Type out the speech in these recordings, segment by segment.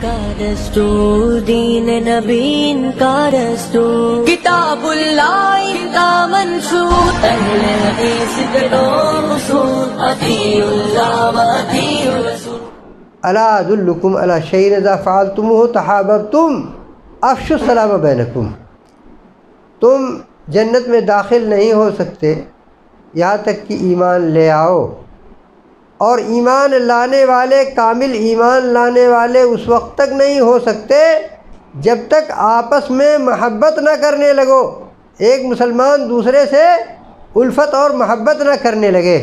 کا دستور، دین نبی کا دستور، کتاب اللہ کا منشور، اہل حدیث کے دو اصول، اطیعوا اللہ و اطیعوا الرسول۔ الا ادلکم علی شیء اذا فعلتموہ تحاببتم افشوا السلام بینکم۔ تم جنت میں داخل نہیں ہو سکتے یہاں تک کہ ایمان لے آؤ، اور ایمان لانے والے، کامل ایمان لانے والے اس وقت تک نہیں ہو سکتے جب تک آپس میں محبت نہ کرنے لگو، ایک مسلمان دوسرے سے الفت اور محبت نہ کرنے لگے۔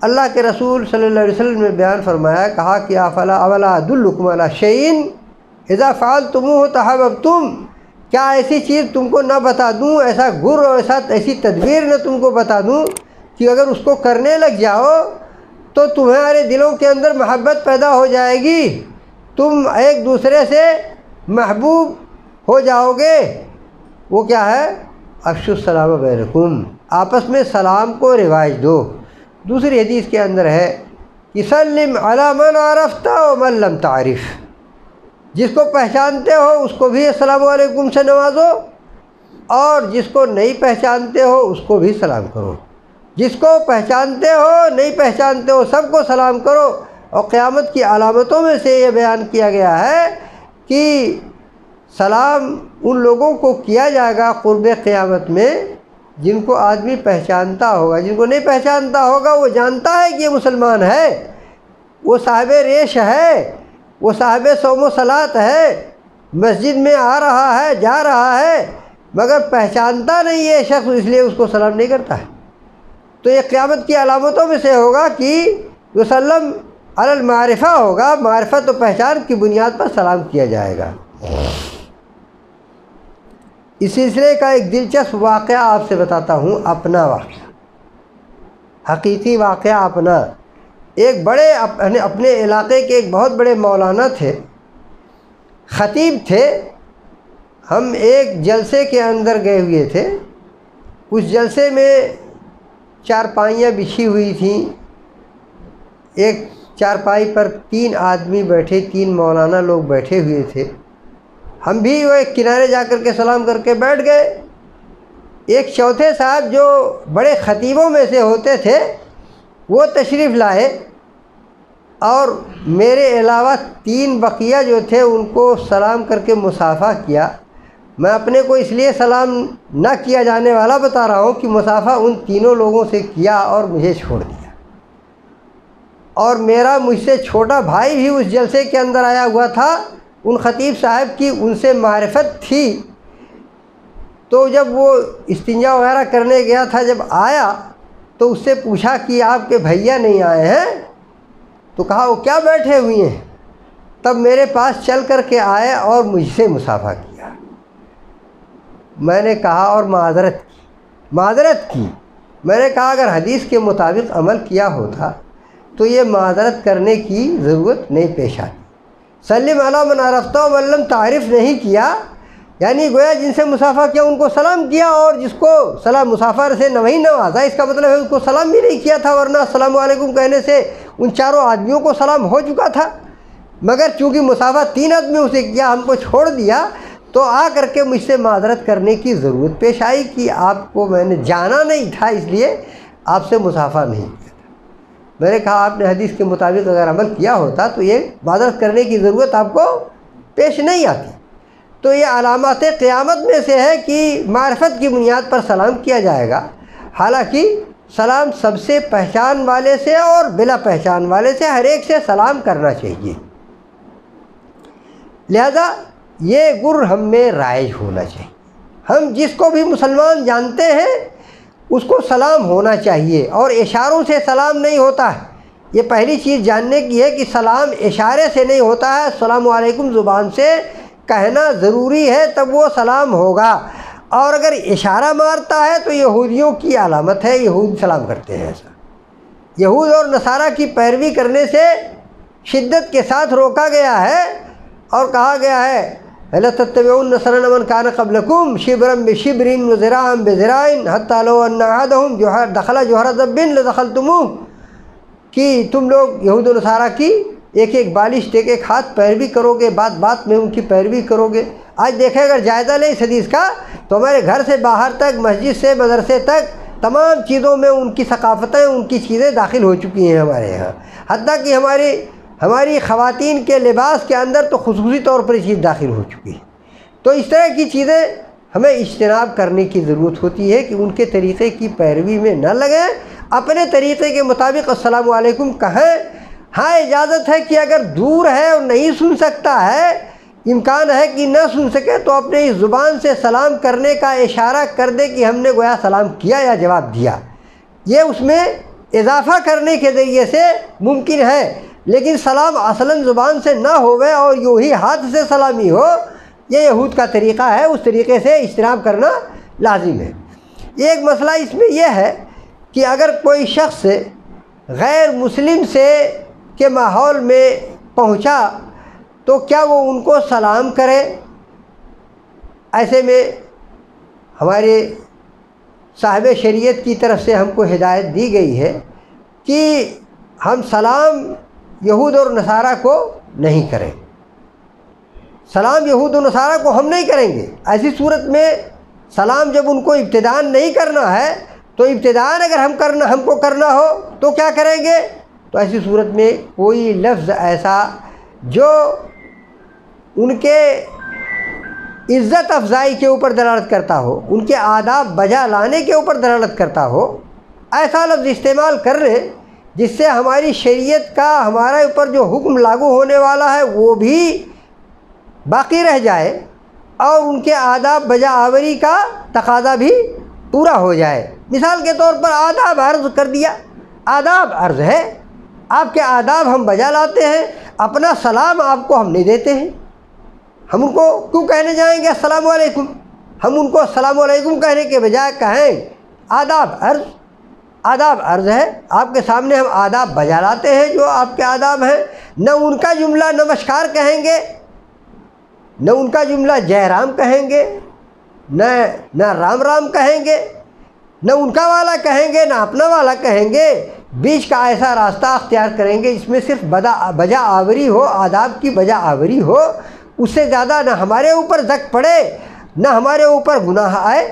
اللہ کے رسول صلی اللہ علیہ وسلم نے بیان فرمایا، کہا کہ اولا ادلکم علی شیء اذا فعلتموہ تحاببتم، کیا ایسی چیز تم کو نہ بتا دوں، ایسا گر اور ایسی تدبیر نہ تم کو بتا دوں کہ اگر اس کو کرنے لگ جاؤ تو تمہارے دلوں کے اندر محبت پیدا ہو جائے گی، تم ایک دوسرے سے محبوب ہو جاؤ گے۔ وہ کیا ہے؟ افشوا السلام بینکم، آپس میں سلام کو رواج دو۔ دوسری حدیث کے اندر ہے کہ سلم علی من عرفت ومن لم تعرف، جس کو پہچانتے ہو اس کو بھی السلام علیکم سے نوازو، اور جس کو نہیں پہچانتے ہو اس کو بھی سلام کرو، جس کو پہچانتے ہو نہیں پہچانتے ہو سب کو سلام کرو۔ اور قیامت کی علامتوں میں سے یہ بیان کیا گیا ہے کہ سلام ان لوگوں کو کیا جائے گا قرب قیامت میں جن کو آدمی پہچانتا ہوگا، جن کو نہیں پہچانتا ہوگا وہ جانتا ہے کہ یہ مسلمان ہے، وہ صاحب ریش ہے، وہ صاحب صوم و صلات ہے، مسجد میں آ رہا ہے، جا رہا ہے، مگر پہچانتا نہیں یہ شخص، اس لیے اس کو سلام نہیں کرتا ہے۔ تو یہ قیامت کی علامتوں میں سے ہوگا کہ وسلم علی المعرفہ ہوگا، معرفت و پہچان کی بنیاد پر سلام کیا جائے گا۔ اس سلسلے کا ایک دلچسپ واقعہ آپ سے بتاتا ہوں، اپنا واقعہ، حقیقی واقعہ اپنا۔ ایک بڑے اپنے علاقے کے ایک بہت بڑے مولانا تھے، خطیب تھے۔ ہم ایک جلسے کے اندر گئے ہوئے تھے، اس جلسے میں چارپائیاں بچھی ہوئی تھیں، ایک چارپائی پر 3 آدمی بیٹھے، 3 مولانا لوگ بیٹھے ہوئے تھے۔ ہم بھی وہ ایک کنارے جا کر کے سلام کر کے بیٹھ گئے۔ ایک چوتھے صاحب جو بڑے خطیبوں میں سے ہوتے تھے وہ تشریف لائے، اور میرے علاوہ 3 بقیہ جو تھے ان کو سلام کر کے مصافحہ کیا۔ میں اپنے کو اس لیے سلام نہ کیا جانے والا بتا رہا ہوں کہ مصافحہ ان تینوں لوگوں سے کیا اور مجھے چھوڑ دیا، اور میرا مجھ سے چھوٹا بھائی بھی اس جلسے کے اندر آیا ہوا تھا، ان خطیب صاحب کی ان سے معرفت تھی۔ تو جب وہ استنجا وغیرہ کرنے گیا تھا، جب آیا تو اس سے پوچھا کہ آپ کے بھیا نہیں آئے ہیں؟ تو کہا وہ کیا بیٹھے ہوئے ہیں؟ تب میرے پاس چل کر کے آئے اور مجھ سے مصافحہ کیا۔ میں نے کہا اور معذرت کی میں نے کہا اگر حدیث کے مطابق عمل کیا ہوتا تو یہ معذرت کرنے کی ضرورت نہیں پیش آتی۔ سلم علی من عرفت ومن لم تعرف نہیں کیا، یعنی گویا جن سے مصافحہ کیا ان کو سلام کیا، اور جس کو سلام مصافحہ سے نہیں نوازا، اس کا مطلب ہے اس کو سلام بھی نہیں کیا تھا، ورنہ السلام علیکم کہنے سے ان 4 آدمیوں کو سلام ہو چکا تھا۔ مگر چونکہ مصافحہ 3 آدمیوں سے کیا، ہم کو چھوڑ دیا، تو آ کر کے مجھ سے معذرت کرنے کی ضرورت پیش آئی کہ آپ کو میں نے جانا نہیں تھا، اس لیے آپ سے مصافحہ نہیں کیا تھا۔ میں نے کہا آپ نے حدیث کے مطابق اگر عمل کیا ہوتا تو یہ معذرت کرنے کی ضرورت آپ کو پیش نہیں آتی۔ تو یہ علامات قیامت میں سے ہے کہ معرفت کی بنیاد پر سلام کیا جائے گا، حالانکہ سلام سب سے پہچان والے سے اور بلا پہچان والے سے ہر ایک سے سلام کرنا چاہیے۔ لہذا یہ گر ہم میں رائج ہونا چاہیے۔ ہم جس کو بھی مسلمان جانتے ہیں اس کو سلام ہونا چاہیے، اور اشاروں سے سلام نہیں ہوتا ہے۔ یہ پہلی چیز جاننے کی ہے کہ سلام اشارے سے نہیں ہوتا ہے، السلام علیکم زبان سے کہنا ضروری ہے تب وہ سلام ہوگا۔ اور اگر اشارہ مارتا ہے تو یہودیوں کی علامت ہے، یہود سلام کرتے ہیں ایسا۔ یہود اور نصارہ کی پیروی کرنے سے شدت کے ساتھ روکا گیا ہے، اور کہا گیا ہے لَتَتَّبِعُنَّ سَنَنَ مَنْ كَانَ قَبْلَكُمْ شِبْرًا بِشِبْرٍ وَذِرَاعًا بِذِرَاعٍ حَتَّىٰ لَوْ أَنَّ أَحَدَهُمْ دَخَلَ جُحْرَ ضَبٍّ لَدَخَلْتُمُوهُ، کہ تم لوگ یہود و نصارہ کی ایک ایک بالشت ایک ایک ہاتھ پیروی کرو گے، بات بات میں ان کی پیروی کرو گے۔ آج دیکھیں اگر جائزہ لیں اس حدیث کا تو ہمارے گھر سے باہر تک، مسجد سے مدرسے تک، تمام چیزوں میں ان کی ثقافتیں، ان کی چیزیں داخل ہو چکی ہیں ہمارے یہاں، حتیٰ کہ ہماری خواتین کے لباس کے اندر تو خصوصی طور پر یہ چیز داخل ہو چکی ہے۔ تو اس طرح کی چیزیں ہمیں اجتناب کرنے کی ضرورت ہوتی ہے کہ ان کے طریقے کی پیروی میں نہ لگیں، اپنے طریقے کے مطابق السلام علیکم کہیں۔ ہاں اجازت ہے کہ اگر دور ہے اور نہیں سن سکتا ہے، امکان ہے کہ نہ سن سکے، تو اپنے اس زبان سے سلام کرنے کا اشارہ کر دے کہ ہم نے گویا سلام کیا یا جواب دیا۔ یہ اس میں اضافہ کرنے کے ذریعے سے ممکن ہے، لیکن سلام اصلاً زبان سے نہ ہوئے اور یوں ہی ہاتھ سے سلامی ہو، یہ یہود کا طریقہ ہے، اس طریقے سے اجتناب کرنا لازم ہے۔ ایک مسئلہ اس میں یہ ہے کہ اگر کوئی شخص غیر مسلم کے ماحول میں پہنچا تو کیا وہ ان کو سلام کرے؟ ایسے میں ہمارے صاحب شریعت کی طرف سے ہم کو ہدایت دی گئی ہے کہ ہم سلام یہود اور نصارہ کو نہیں کریں، سلام یہود و نصارہ کو ہم نہیں کریں گے۔ ایسی صورت میں سلام جب ان کو ابتداءً نہیں کرنا ہے تو ابتداءً اگر ہم کو کرنا ہو تو کیا کریں گے؟ تو ایسی صورت میں کوئی لفظ ایسا جو ان کے عزت افزائی کے اوپر دلالت کرتا ہو، ان کے آداب بجا لانے کے اوپر دلالت کرتا ہو، ایسا لفظ استعمال کر لیں جس سے ہماری شریعت کا ہمارے اوپر جو حکم لاگو ہونے والا ہے وہ بھی باقی رہ جائے اور ان کے آداب بجا آوری کا تقاضا بھی پورا ہو جائے۔ مثال کے طور پر آداب عرض کر دیا، آداب عرض ہے، آپ کے آداب ہم بجا لاتے ہیں، اپنا سلام آپ کو ہم نہیں دیتے ہیں، ہم ان کو کیوں کہنے جائیں گے السلام علیکم؟ ہم ان کو السلام علیکم کہنے کے بجائے کہیں آداب عرض۔ آداب عرض ہے، آپ کے سامنے ہم آداب بجا لاتے ہیں جو آپ کے آداب ہیں، نہ ان کا جملہ نمسکار کہیں گے، نہ ان کا جملہ جے رام کہیں گے، نہ رام رام کہیں گے، نہ ان کا والا کہیں گے، نہ اپنا والا کہیں گے، بیچ کا ایسا راستہ اختیار کریں گے جس میں صرف بجا آوری ہو، آداب کی بجا آوری ہو، اس سے زیادہ نہ ہمارے اوپر زک پڑے نہ ہمارے اوپر گناہ آئے۔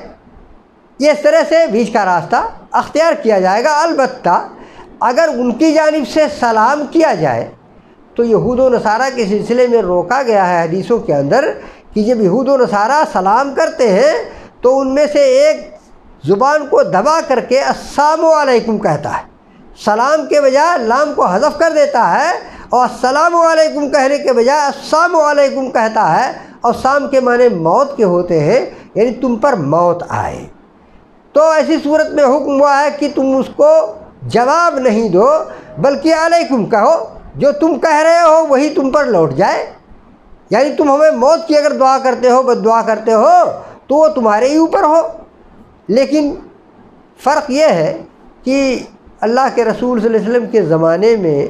یہ اس طرح سے بیچ کا راستہ اختیار کیا جائے گا۔ البتہ اگر ان کی جانب سے سلام کیا جائے تو یہود و نصارہ کے سلسلے میں روکا گیا ہے حدیثوں کے اندر کہ جب یہود و نصارہ سلام کرتے ہیں تو ان میں سے ایک زبان کو دبا کر کے السلام علیکم کہتا ہے، سلام کے بجائے لام کو حذف کر دیتا ہے اور السلام علیکم کہنے کے بجائے السلام علیکم کہتا ہے، اور سام کے معنی موت کے ہوتے ہیں، یعنی تم پر موت آئے۔ تو ایسی صورت میں حکم ہوا ہے کہ تم اس کو جواب نہیں دو بلکہ علیکم کہو، جو تم کہہ رہے ہو وہی تم پر لوٹ جائے، یعنی تم ہمیں موت کی اگر دعا کرتے ہو، بد دعا کرتے ہو تو وہ تمہارے ہی اوپر ہو۔ لیکن فرق یہ ہے کہ اللہ کے رسول صلی اللہ علیہ وسلم کے زمانے میں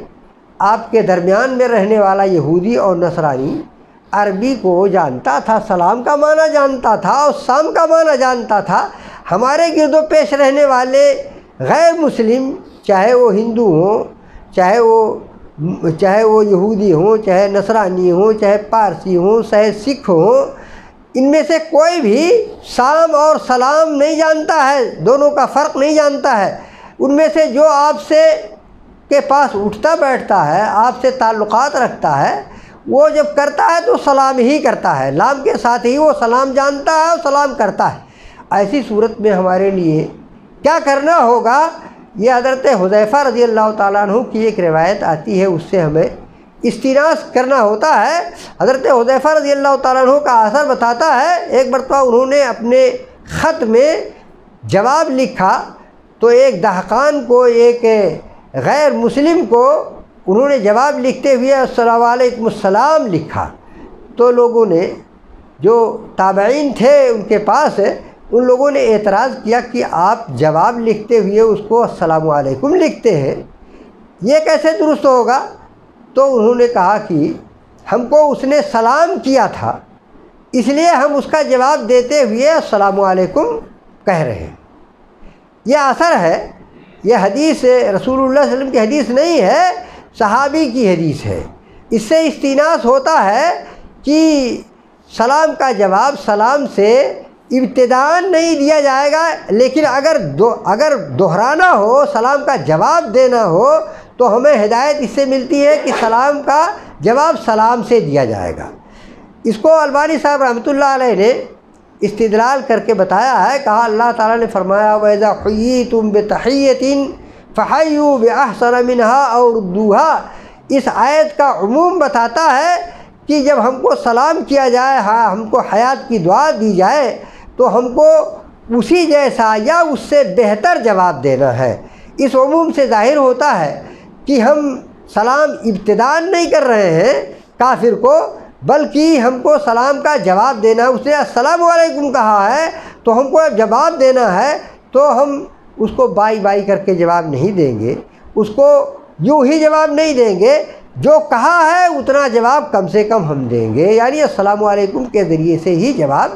آپ کے درمیان میں رہنے والا یہودی اور نصرانی عربی کو جانتا تھا، سلام کا معنی جانتا تھا اور سام کا معنی جانتا تھا۔ ہمارے گرد و پیش رہنے والے غیر مسلم، چاہے وہ ہندو ہوں، چاہے وہ یہودی ہوں، چاہے نصرانی ہوں، چاہے پارسی ہوں، چاہے سکھ ہوں، ان میں سے کوئی بھی سام اور سلام نہیں جانتا ہے، دونوں کا فرق نہیں جانتا ہے۔ ان میں سے جو آپ سے کے پاس اٹھتا بیٹھتا ہے، آپ سے تعلقات رکھتا ہے، وہ جب کرتا ہے تو سلام ہی کرتا ہے، لام کے ساتھ ہی وہ سلام جانتا ہے اور سلام کرتا ہے۔ ایسی صورت میں ہمارے لیے کیا کرنا ہوگا؟ یہ حضرت حذیفہ رضی اللہ تعالیٰ عنہ کی ایک روایت آتی ہے، اس سے ہمیں استناس کرنا ہوتا ہے۔ حضرت حذیفہ رضی اللہ تعالیٰ عنہ کا اثر بتاتا ہے، ایک مرتبہ انہوں نے اپنے خط میں جواب لکھا تو ایک دہقان کو، ایک غیر مسلم کو انہوں نے جواب لکھتے ہوئے السلام علیکم السلام لکھا، تو لوگوں نے جو تابعین تھے ان کے پاس، ان لوگوں نے اعتراض کیا کہ آپ جواب لکھتے ہوئے اس کو السلام علیکم لکھتے ہیں، یہ کیسے درست ہوگا؟ تو انہوں نے کہا کہ ہم کو اس نے سلام کیا تھا، اس لیے ہم اس کا جواب دیتے ہوئے السلام علیکم کہہ رہے ہیں۔ یہ اثر ہے، یہ حدیث رسول اللہ صلی اللہ علیہ وسلم کی حدیث نہیں ہے، صحابی کی حدیث ہے اس سے استیناس ہوتا ہے کہ سلام کا جواب سلام سے ابتداءً نہیں دیا جائے گا، لیکن اگر دہرانا ہو، سلام کا جواب دینا ہو، تو ہمیں ہدایت اس سے ملتی ہے کہ سلام کا جواب سلام سے دیا جائے گا۔ اس کو البانی صاحب رحمۃ اللہ علیہ نے استدلال کر کے بتایا ہے، کہا اللہ تعالیٰ نے فرمایا وَإِذَا حُيِّيتُم بِتَحِيَّةٍ فَحَيُّوا بِأَحْسَنَ مِنْهَا أَوْ رُدُّوهَا۔ اس آیت کا عموم بتاتا ہے کہ جب ہم کو سلام کیا جائے، ہم کو حیات کی دعا دی جائے، تو ہم کو اسی جیسا یا اس سے بہتر جواب دینا ہے۔ اس عموم سے ظاہر ہوتا ہے کہ ہم سلام ابتداءً نہیں کر رہے ہیں کافر کو، بلکہ ہم کو سلام کا جواب دینا ہے۔ اس نے السلام علیکم کہا ہے تو ہم کو جواب دینا ہے، تو ہم اس کو بائی بائی کر کے جواب نہیں دیں گے، اس کو یوں ہی جواب نہیں دیں گے، جو کہا ہے اتنا جواب کم سے کم ہم دیں گے، یعنی السلام علیکم کے ذریعے سے ہی جواب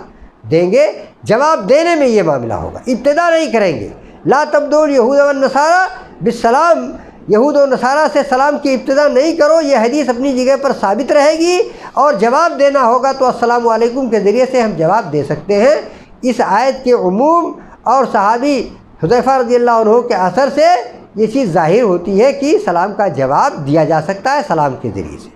دیں گے۔ جواب دینے میں یہ معاملہ ہوگا، ابتدا نہیں کریں گے۔ لا تبدؤ الیہود والنصارى بالسلام، یہود و نصارہ سے سلام کی ابتدا نہیں کرو، یہ حدیث اپنی جگہ پر ثابت رہے گی، اور جواب دینا ہوگا تو السلام علیکم کے ذریعے سے ہم جواب دے سکتے ہیں۔ اس آیت کے عموم اور صحابی حذیفہ رضی اللہ عنہ کے اثر سے یہ چیز ظاہر ہوتی ہے کہ سلام کا جواب دیا جا سکتا ہے سلام کے ذریعے سے۔